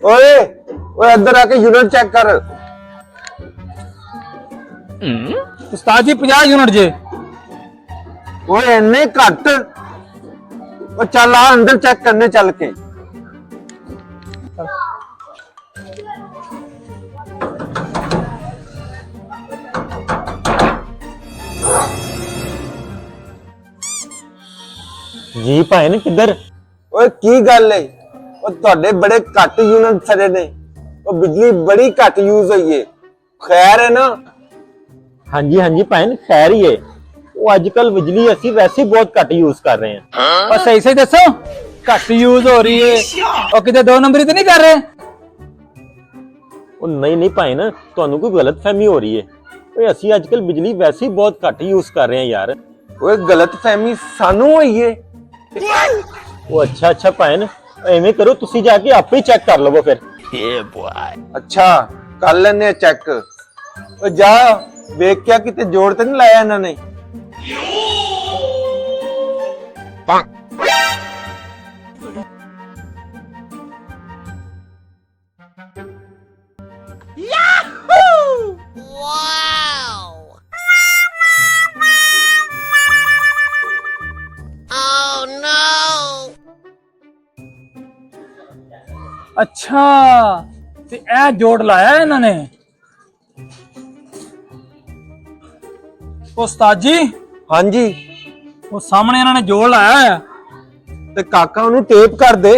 ओए ओए अंदर आके यूनिट चेक कर। उस्ताद जी 50 यूनिट जे। ओए इन्ने घट। ओ चल आ अंदर चेक करने चल के। जी भाई किधर? ओए की गल है? ਤੁਹਾਡੇ बड़े घट यूनिट सड़े ने। बिजली बड़ी घट यूज हुई है। खैर है ना? हाँ जी भाई खैर ही है। वो आजकल बिजली असी वैसे ही बहुत घट यूज कर रहे हैं। और सही सही दसो घट यूज हो रही है और किते 2 नंबरी तो नहीं कर रहे? वो नहीं भाई ना ਤੁਹਾਨੂੰ कोई गलत फहमी हो रही है। ओए असी आजकल बिजली वैसे ही बहुत घट यूज कर रहे हैं यार। ओए गलत फहमी सानू हुई है। वो अच्छा भाई ना एवें करो तुसी जाके आपे ही चेक कर लवो फिर। अच्छा कर लेने चेक। ओ जा वेख क्या किते जोड़ ते नहीं लाया इन्होंने। अच्छा ते ए जोड़ लाया इन्होंने। उस्ताद जी हाँ जी वो सामने इन्होंने जोड़ लाया है। ते काका उन्हें टेप कर दे।